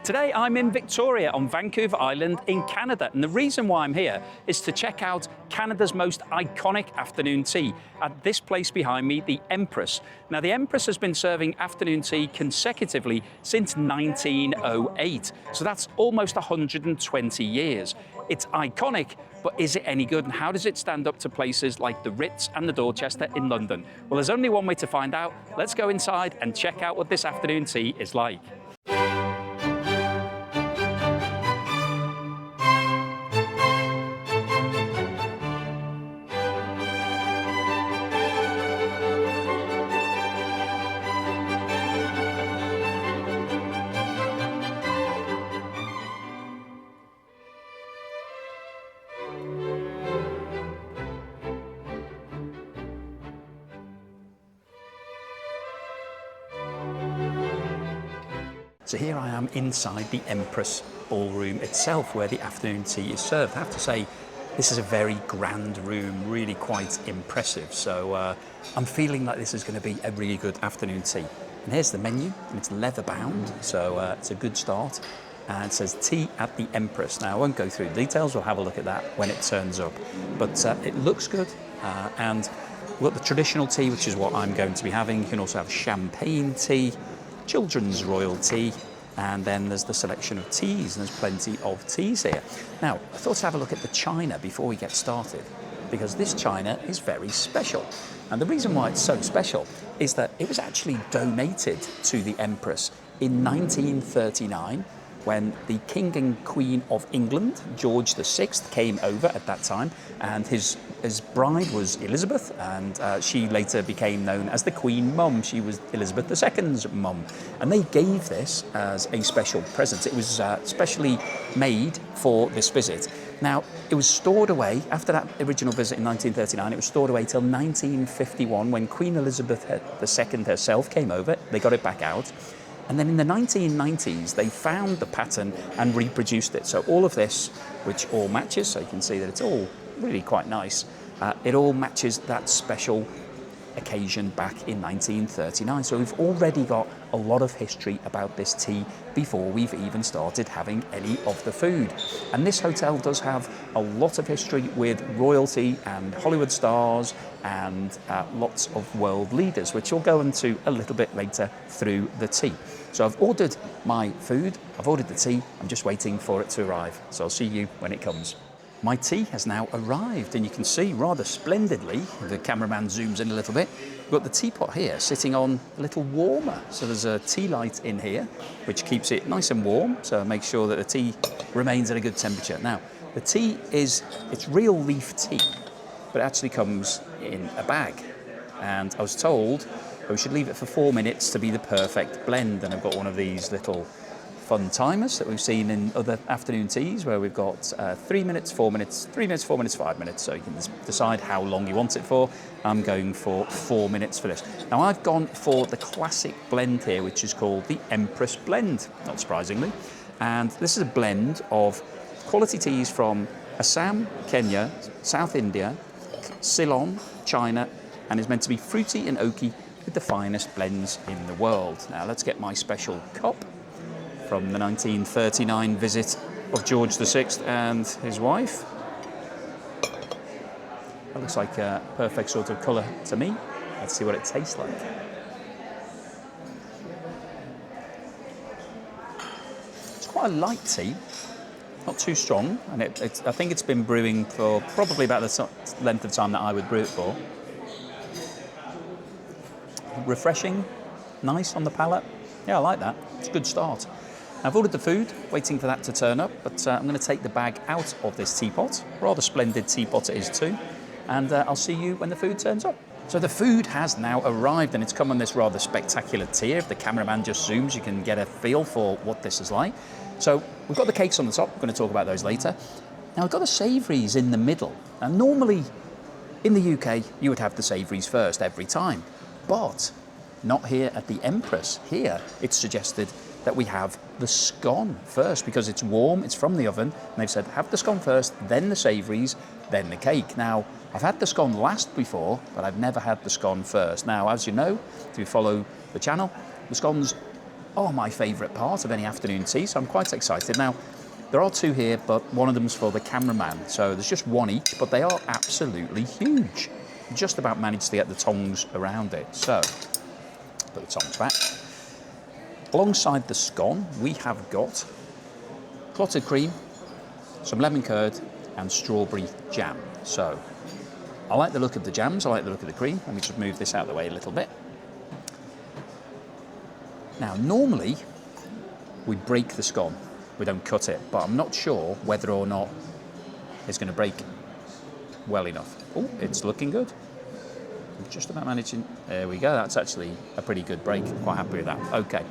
Today I'm in Victoria on Vancouver Island in Canada, and the reason why I'm here is to check out Canada's most iconic afternoon tea at this place behind me, the Empress. Now the Empress has been serving afternoon tea consecutively since 1908, so that's almost 120 years. It's iconic, but is it any good, and how does it stand up to places like the Ritz and the Dorchester in London? Well, there's only one way to find out. Let's go inside and check out what this afternoon tea is like. So here I am inside the Empress ballroom itself, where the afternoon tea is served. I have to say, this is a very grand room, really quite impressive. So I'm feeling like this is going to be a really good afternoon tea. And here's the menu, and it's leather bound, so it's a good start. And it says tea at the Empress. Now I won't go through the details, we'll have a look at that when it turns up. But it looks good, and we've got the traditional tea, which is what I'm going to be having. You can also have champagne tea, children's royal tea, and then there's the selection of teas, and there's plenty of teas here. Now, I thought to have a look at the china before we get started, because this china is very special. And the reason why it's so special is that it was actually donated to the Empress in 1939, when the King and Queen of England, George VI, came over at that time, and his bride was Elizabeth, and she later became known as the Queen Mum. She was Elizabeth II's mum, and they gave this as a special present. It was specially made for this visit. Now, it was stored away after that original visit in 1939. It was stored away till 1951, when Queen Elizabeth II herself came over. They got it back out. And then in the 1990s, they found the pattern and reproduced it. So all of this, which all matches, so you can see that it's all really quite nice, it all matches that special occasion back in 1939. So we've already got a lot of history about this tea before we've even started having any of the food. And this hotel does have a lot of history with royalty and Hollywood stars and lots of world leaders, which we'll go into a little bit later through the tea. So I've ordered my food, I've ordered the tea, I'm just waiting for it to arrive. So I'll see you when it comes. My tea has now arrived, and you can see rather splendidly, the cameraman zooms in a little bit, we've got the teapot here sitting on a little warmer. So there's a tea light in here, which keeps it nice and warm, so make sure that the tea remains at a good temperature. Now, the tea it's real leaf tea, but it actually comes in a bag. And I was told that we should leave it for 4 minutes to be the perfect blend, and I've got one of these little fun timers that we've seen in other afternoon teas, where we've got 3 minutes, 4 minutes, 3 minutes, 4 minutes, 5 minutes, so you can decide how long you want it for. I'm going for 4 minutes for this. Now I've gone for the classic blend here, which is called the Empress blend, not surprisingly, and this is a blend of quality teas from Assam, Kenya, South India, Ceylon, China, and is meant to be fruity and oaky with the finest blends in the world. Now let's get my special cup from the 1939 visit of George VI and his wife. That looks like a perfect sort of colour to me. Let's see what it tastes like. It's quite a light tea, not too strong, and I think it's been brewing for probably about the length of time that I would brew it for. Refreshing, nice on the palate. Yeah, I like that. It's a good start. I've ordered the food, waiting for that to turn up, but I'm going to take the bag out of this teapot. Rather splendid teapot it is too. And I'll see you when the food turns up. So the food has now arrived, and it's come on this rather spectacular tier. If the cameraman just zooms, you can get a feel for what this is like. So we've got the cakes on the top. We're going to talk about those later. Now we've got the savouries in the middle. And normally in the UK, you would have the savouries first every time. But not here at the Empress. Here, it's suggested that we have the scone first, because it's warm, it's from the oven, and they've said have the scone first, then the savouries, then the cake. Now, I've had the scone last before, but I've never had the scone first. Now, as you know, if you follow the channel, the scones are my favourite part of any afternoon tea, so I'm quite excited. Now, there are two here, but one of them's for the cameraman, so there's just one each, but they are absolutely huge. Just about managed to get the tongs around it. So, put the tongs back. Alongside the scone, we have got clotted cream, some lemon curd, and strawberry jam. So, I like the look of the jams, I like the look of the cream. Let me just move this out of the way a little bit. Now, normally, we break the scone. We don't cut it, but I'm not sure whether or not it's going to break well enough. Oh, it's looking good. I'm just about managing. There we go. That's actually a pretty good break. Quite happy with that. Okay.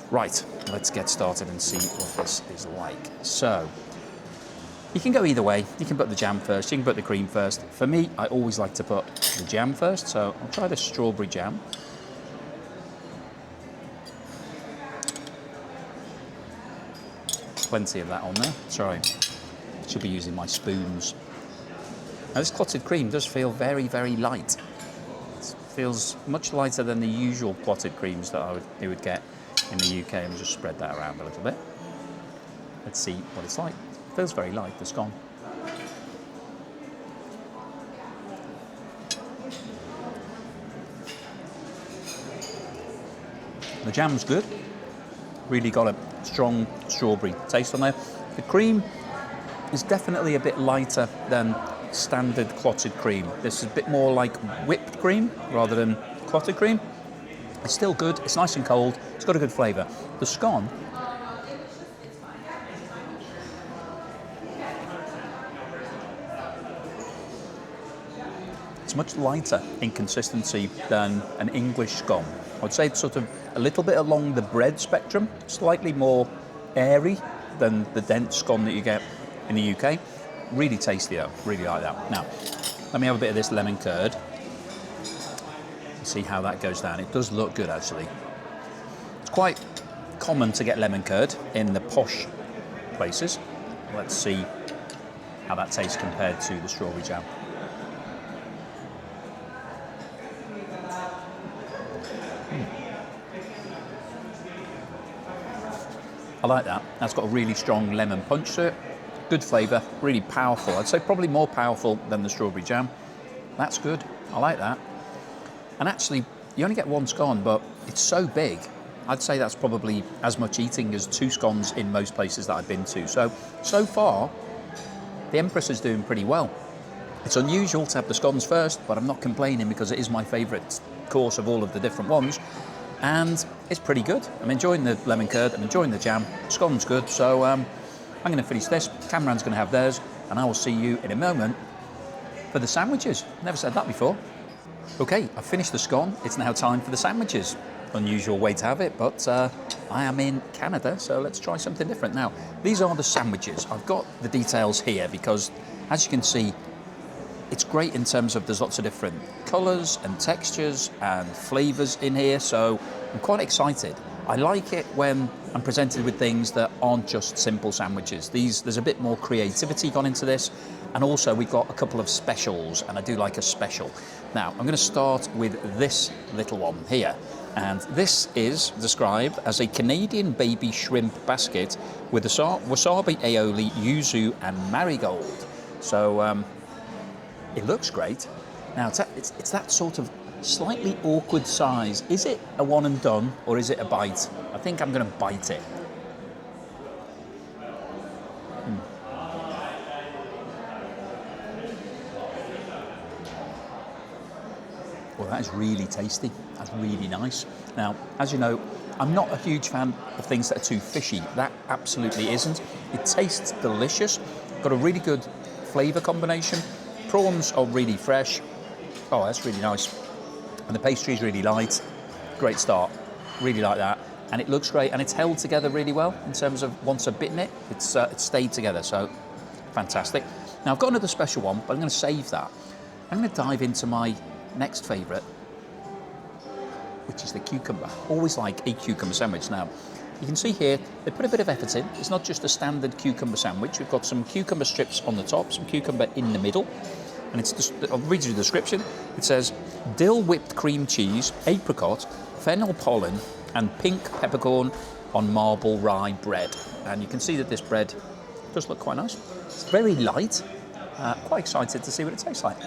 Right, let's get started and see what this is like. So, you can go either way. You can put the jam first, you can put the cream first. For me, I always like to put the jam first, so I'll try the strawberry jam. Plenty of that on there. Sorry, should be using my spoons. Now this clotted cream does feel very, very light. It feels much lighter than the usual clotted creams that you would get in the UK. And just spread that around a little bit. Let's see what it's like. It feels very light, the scone. The jam's good. Really got a strong strawberry taste on there. The cream is definitely a bit lighter than standard clotted cream. This is a bit more like whipped cream rather than clotted cream. It's still good, it's nice and cold, it's got a good flavour. The scone, it's much lighter in consistency than an English scone. I would say it's sort of a little bit along the bread spectrum, slightly more airy than the dense scone that you get in the UK. Really tasty though, really like that. Now, let me have a bit of this lemon curd. See how that goes down. It does look good actually. It's quite common to get lemon curd in the posh places. Let's see how that tastes compared to the strawberry jam. I like that. That's got a really strong lemon punch to it. Good flavour, really powerful. I'd say probably more powerful than the strawberry jam. That's good. I like that. And actually, you only get one scone, but it's so big. I'd say that's probably as much eating as two scones in most places that I've been to. So far, the Empress is doing pretty well. It's unusual to have the scones first, but I'm not complaining because it is my favourite course of all of the different ones. And it's pretty good. I'm enjoying the lemon curd, I'm enjoying the jam. Scone's good, so I'm going to finish this. Cameraman's going to have theirs, and I will see you in a moment for the sandwiches. Never said that before. Okay, I've finished the scone. It's now time for the sandwiches. Unusual way to have it, but I am in Canada, so let's try something different. Now, these are the sandwiches. I've got the details here because, as you can see, it's great in terms of there's lots of different colours and textures and flavours in here, so I'm quite excited. I like it when I'm presented with things that aren't just simple sandwiches. There's a bit more creativity gone into this, and also we've got a couple of specials, and I do like a special. Now, I'm going to start with this little one here, and this is described as a Canadian baby shrimp basket with wasabi aioli, yuzu, and marigold. So, it looks great. Now, it's that sort of slightly awkward size. Is it a one and done, or is it a bite? I think I'm going to bite it. Well, that is really tasty. That's really nice. Now, as you know, I'm not a huge fan of things that are too fishy. That absolutely isn't. It tastes delicious. Got a really good flavour combination. Prawns are really fresh. Oh, that's really nice. And the pastry is really light. Great start. Really like that. And it looks great, and it's held together really well in terms of once I've bitten it, it's stayed together, so fantastic. Now, I've got another special one, but I'm going to save that. I'm going to dive into my next favourite, which is the cucumber. Always like a cucumber sandwich. Now, you can see here, they put a bit of effort in. It's not just a standard cucumber sandwich. We've got some cucumber strips on the top, some cucumber in the middle. And it's just, I'll read you the description. It says, dill whipped cream cheese, apricot, fennel pollen, and pink peppercorn on marble rye bread. And you can see that this bread does look quite nice. It's very light. Quite excited to see what it tastes like.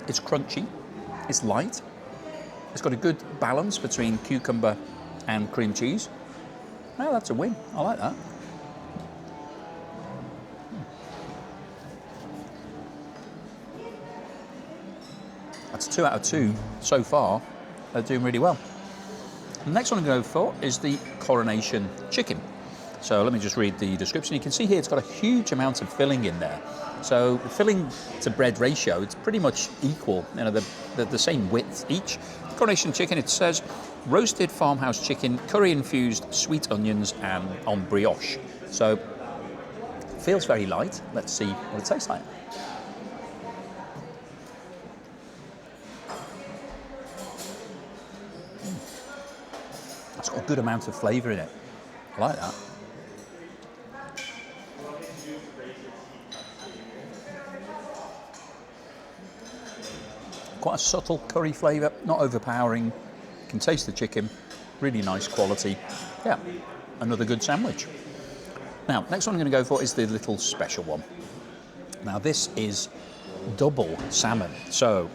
It's crunchy, it's light, it's got a good balance between cucumber and cream cheese. Well, that's a win. I like that. That's 2 out of 2 so far. They're doing really well. The next one I'm going to go for is the coronation chicken. So let me just read the description. You can see here it's got a huge amount of filling in there. So the filling to bread ratio, it's pretty much equal, you know, the same width each. Coronation chicken, it says roasted farmhouse chicken, curry infused sweet onions and on brioche. So it feels very light. Let's see what it tastes like. It's got a good amount of flavour in it. I like that. Quite a subtle curry flavour, not overpowering. You can taste the chicken, really nice quality. Yeah, another good sandwich. Now, next one I'm going to go for is the little special one. Now, this is double salmon. So,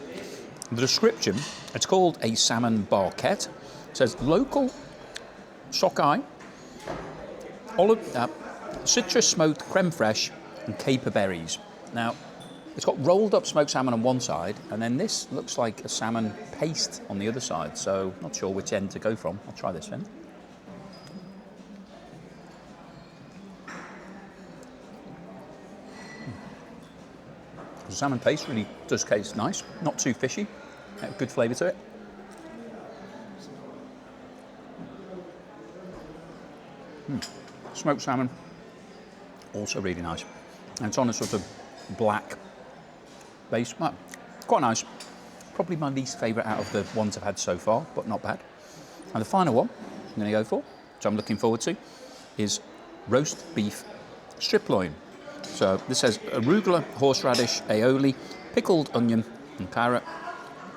the description, it's called a salmon barquette. It says local sockeye, olive, citrus smoked creme fraiche and caper berries. Now, it's got rolled up smoked salmon on one side, and then this looks like a salmon paste on the other side, so not sure which end to go from. I'll try this end. The salmon paste really does taste nice, not too fishy, good flavour to it. Smoked salmon, also really nice. And it's on a sort of black base. Well, quite nice. Probably my least favourite out of the ones I've had so far, but not bad. And the final one I'm going to go for, which I'm looking forward to, is roast beef strip loin. So this says arugula, horseradish, aioli, pickled onion and carrot.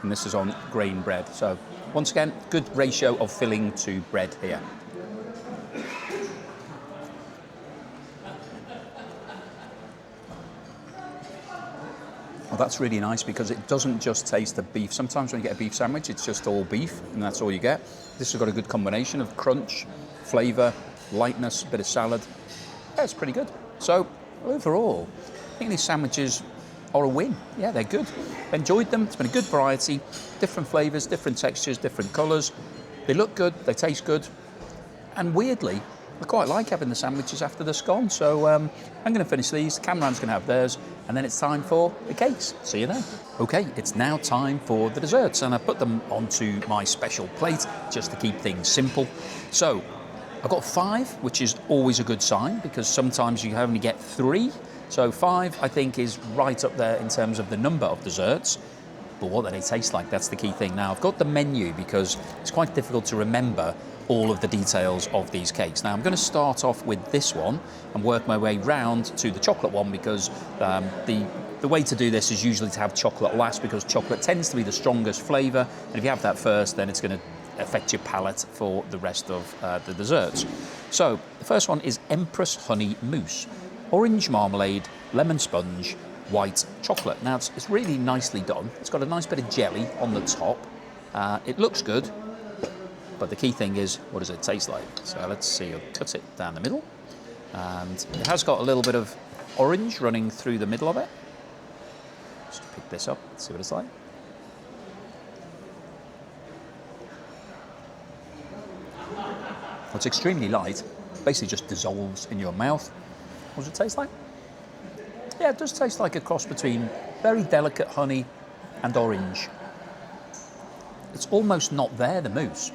And this is on grain bread. So once again, good ratio of filling to bread here. Well, that's really nice because it doesn't just taste the beef. Sometimes when you get a beef sandwich, it's just all beef and that's all you get. This has got a good combination of crunch, flavour, lightness, a bit of salad. Yeah, it's pretty good. So overall, I think these sandwiches are a win. Yeah, they're good. Enjoyed them. It's been a good variety, different flavours, different textures, different colours. They look good, they taste good. And weirdly, I quite like having the sandwiches after the scone. So I'm going to finish these, the cameraman's going to have theirs, and then it's time for the cakes. See you then. Okay, it's now time for the desserts, and I put them onto my special plate just to keep things simple. So I've got 5, which is always a good sign because sometimes you only get 3. So 5, I think, is right up there in terms of the number of desserts. But what do they taste like? That's the key thing. Now, I've got the menu because it's quite difficult to remember all of the details of these cakes. Now, I'm going to start off with this one and work my way round to the chocolate one because the way to do this is usually to have chocolate last because chocolate tends to be the strongest flavour. And if you have that first, then it's going to affect your palate for the rest of the desserts. So, the first one is Empress Honey Mousse. Orange marmalade, lemon sponge, white chocolate. Now, it's really nicely done. It's got a nice bit of jelly on the top. It looks good. But the key thing is, what does it taste like? So let's see, I'll cut it down the middle. And it has got a little bit of orange running through the middle of it. Just pick this up, see what it's like. Well, it's extremely light. Basically just dissolves in your mouth. What does it taste like? Yeah, it does taste like a cross between very delicate honey and orange. It's almost not there, the mousse.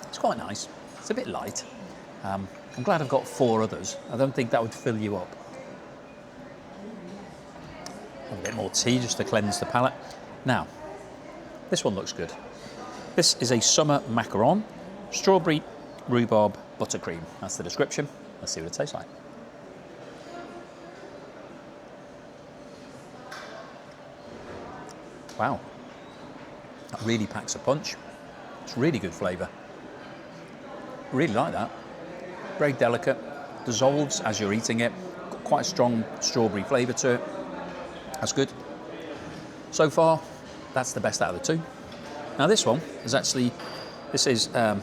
It's quite nice. It's a bit light. I'm glad I've got 4 others. I don't think that would fill you up. A bit more tea just to cleanse the palate. Now, this one looks good. This is a summer macaron, strawberry, rhubarb, buttercream. That's the description. Let's see what it tastes like. Wow, that really packs a punch. It's really good flavour. Really like that. Very delicate, dissolves as you're eating it. Got quite a strong strawberry flavour to it. That's good. So far, that's the best out of the two. Now this one is actually, the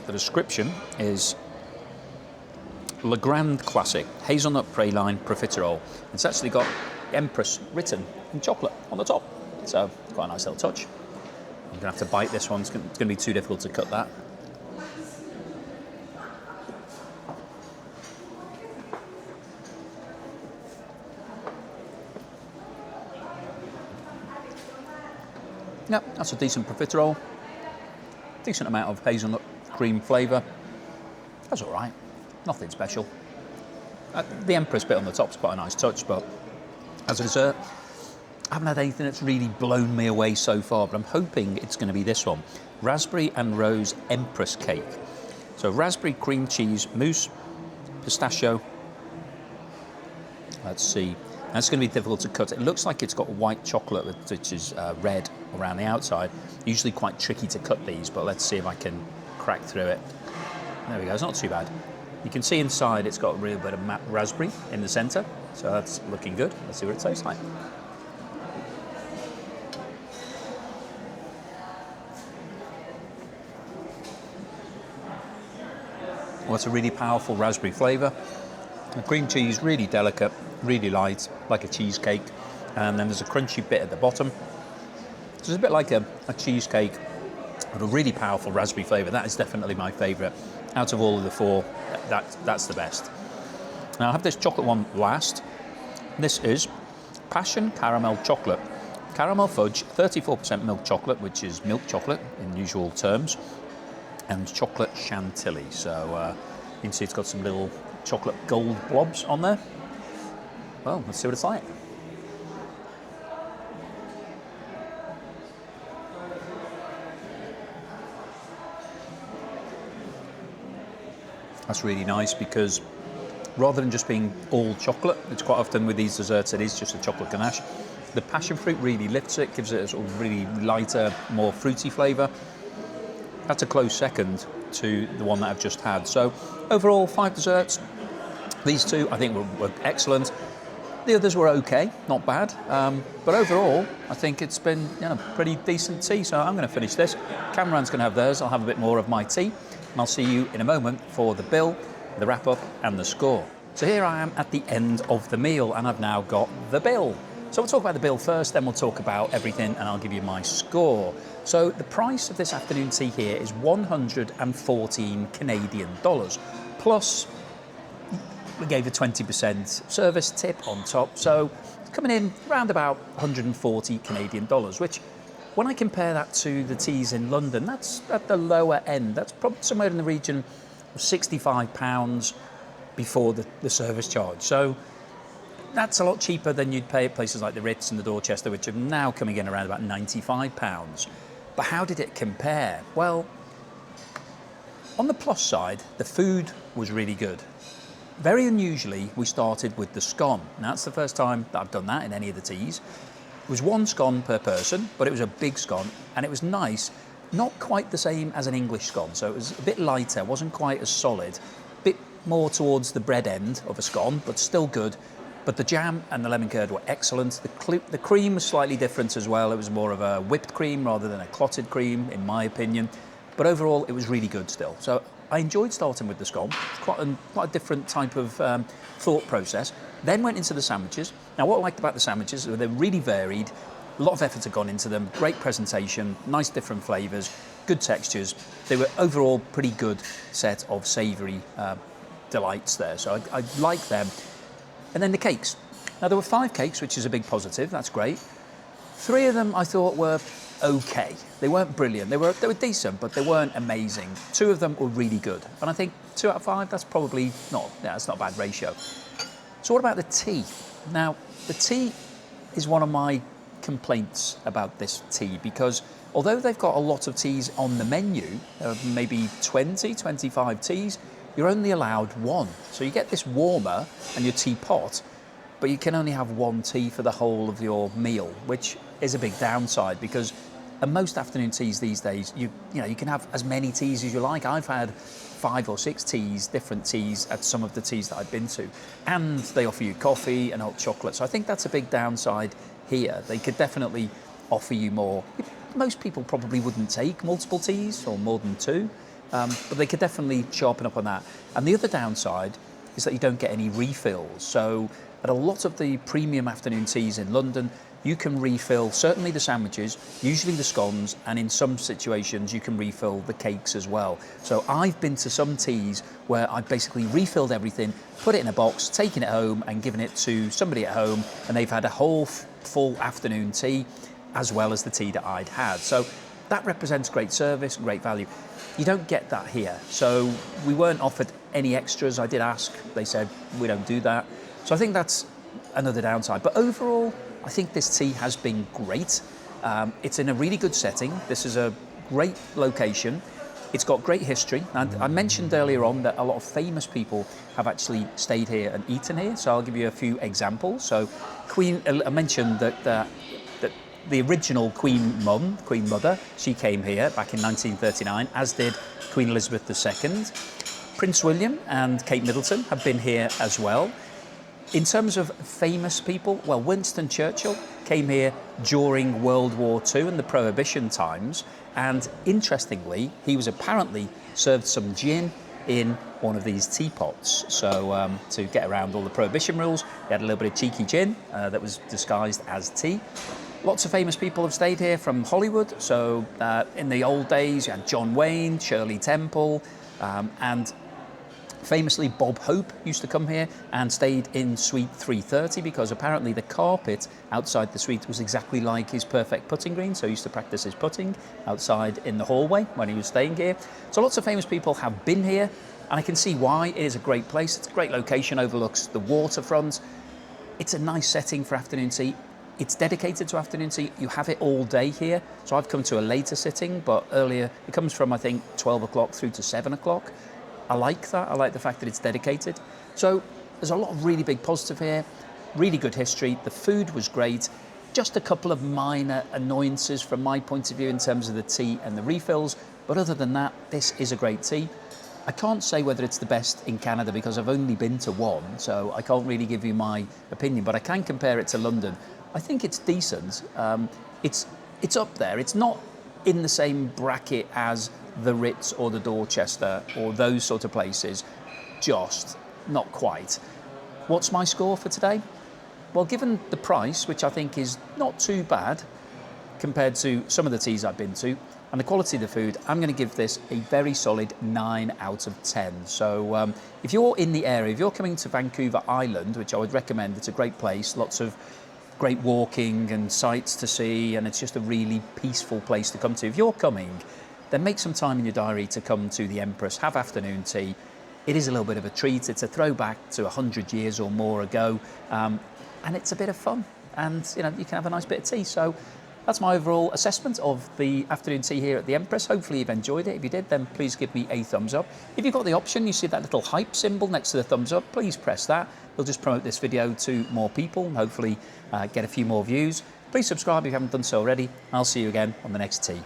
description is Le Grand Classic Hazelnut Praline Profiterole. It's actually got Empress written in chocolate on the top. So quite a nice little touch. I'm gonna have to bite this one. It's gonna be too difficult to cut that. Yep, that's a decent profiterole. Decent amount of hazelnut cream flavour. That's all right. Nothing special. The Empress bit on the top is quite a nice touch, but as a dessert, I haven't had anything that's really blown me away so far, but I'm hoping it's going to be this one. Raspberry and Rose Empress Cake. So raspberry cream cheese mousse, pistachio. Let's see. That's going to be difficult to cut. It looks like it's got white chocolate, which is red around the outside. Usually quite tricky to cut these, but let's see if I can crack through it. There we go, it's not too bad. You can see inside it's got a real bit of matte raspberry in the centre, so that's looking good. Let's see what it tastes like. Well, it's a really powerful raspberry flavour. The cream cheese, really delicate, really light, like a cheesecake. And then there's a crunchy bit at the bottom. So it's a bit like a cheesecake with a really powerful raspberry flavour. That is definitely my favourite. Out of all of the four, that's the best. Now I have this chocolate one last. This is Passion Caramel Chocolate. Caramel fudge, 34% milk chocolate, which is milk chocolate in usual terms, and chocolate chantilly. So you can see it's got some little chocolate gold blobs on there. Well, let's see what it's like. That's really nice because rather than just being all chocolate, it's quite often with these desserts it is just a chocolate ganache. The passion fruit really lifts it, gives it a sort of really lighter, more fruity flavour. That's a close second to the one that I've just had. So overall, 5 desserts. These two I think were excellent. The others were okay, not bad. But overall, I think it's been pretty decent tea. So I'm going to finish this. Cameron's going to have theirs. I'll have a bit more of my tea. And I'll see you in a moment for the bill, the wrap-up and the score. So here I am at the end of the meal and I've now got the bill. So we'll talk about the bill first, then we'll talk about everything and I'll give you my score. So the price of this afternoon tea here is 114 Canadian dollars. Plus, we gave a 20% service tip on top. So it's coming in around about 140 Canadian dollars, which when I compare that to the teas in London, that's at the lower end. That's probably somewhere in the region of £65 before the service charge. So that's a lot cheaper than you'd pay at places like the Ritz and the Dorchester, which are now coming in around about £95. But how did it compare? Well, on the plus side, the food was really good. Very unusually, we started with the scone. Now, that's the first time that I've done that in any of the teas. It was 1 scone per person, but it was a big scone, and it was nice. Not quite the same as an English scone, so it was a bit lighter, wasn't quite as solid. A bit more towards the bread end of a scone, but still good. But the jam and the lemon curd were excellent. The cream was slightly different as well. It was more of a whipped cream rather than a clotted cream, in my opinion. But overall, it was really good still. So I enjoyed starting with the scone. Quite a different type of thought process. Then went into the sandwiches. Now, what I liked about the sandwiches, they're really varied. A lot of effort had gone into them. Great presentation, nice different flavours, good textures. They were overall pretty good set of savoury delights there. So I like them. And then the cakes. Now, there were 5 cakes, which is a big positive. That's great. 3 of them I thought were okay. They weren't brilliant. They were decent, but they weren't amazing. 2 of them were really good. And I think 2 out of 5, that's probably that's not a bad ratio. So what about the tea? Now, the tea is one of my complaints about this tea because although they've got a lot of teas on the menu, maybe 20, 25 teas, you're only allowed 1. So you get this warmer and your teapot, but you can only have 1 tea for the whole of your meal, which is a big downside, because at most afternoon teas these days, you can have as many teas as you like. I've had 5 or 6 teas, different teas at some of the teas that I've been to, and they offer you coffee and hot chocolate. So I think that's a big downside here. They could definitely offer you more. Most people probably wouldn't take multiple teas or more than 2, but they could definitely sharpen up on that. And the other downside is that you don't get any refills. So at a lot of the premium afternoon teas in London, you can refill certainly the sandwiches, usually the scones, and in some situations you can refill the cakes as well. So I've been to some teas where I've basically refilled everything, put it in a box, taken it home and given it to somebody at home, and they've had a whole full afternoon tea as well as the tea that I'd had. So that represents great service, great value. You don't get that here. So we weren't offered any extras. I did ask, they said we don't do that. So I think that's another downside. But overall, I think this tea has been great. It's in a really good setting. This is a great location. It's got great history. And I mentioned earlier on that a lot of famous people have actually stayed here and eaten here. So I'll give you a few examples. So I mentioned that the original Queen Mother, she came here back in 1939, as did Queen Elizabeth II. Prince William and Kate Middleton have been here as well. In terms of famous people, well, Winston Churchill came here during World War II and the Prohibition times, and interestingly, he was apparently served some gin in one of these teapots. So to get around all the Prohibition rules, he had a little bit of cheeky gin that was disguised as tea. Lots of famous people have stayed here from Hollywood. So in the old days, you had John Wayne, Shirley Temple, and famously, Bob Hope used to come here and stayed in Suite 330 because apparently the carpet outside the suite was exactly like his perfect putting green. So he used to practice his putting outside in the hallway when he was staying here. So lots of famous people have been here, and I can see why. It is a great place. It's a great location, overlooks the waterfront. It's a nice setting for afternoon tea. It's dedicated to afternoon tea. You have it all day here. So I've come to a later sitting, but earlier it comes from, I think, 12 o'clock through to 7 o'clock. I like that. I like the fact that it's dedicated. So there's a lot of really big positive here, really good history. The food was great. Just a couple of minor annoyances from my point of view in terms of the tea and the refills. But other than that, this is a great tea. I can't say whether it's the best in Canada because I've only been to one, so I can't really give you my opinion, but I can compare it to London. I think it's decent. It's up there. It's not in the same bracket as the Ritz or the Dorchester or those sort of places, just not quite. What's my score for today? Well, given the price, which I think is not too bad compared to some of the teas I've been to, and the quality of the food, I'm going to give this a very solid 9 out of 10. So if you're in the area, if you're coming to Vancouver Island, which I would recommend, it's a great place, lots of great walking and sights to see, and it's just a really peaceful place to come to. If you're coming, then make some time in your diary to come to the Empress, have afternoon tea. It is a little bit of a treat. It's a throwback to 100 years or more ago, and it's a bit of fun. And you can have a nice bit of tea. So that's my overall assessment of the afternoon tea here at the Empress. Hopefully you've enjoyed it. If you did, then please give me a thumbs up. If you've got the option, you see that little hype symbol next to the thumbs up, please press that. We'll just promote this video to more people and hopefully get a few more views. Please subscribe if you haven't done so already. I'll see you again on the next tea.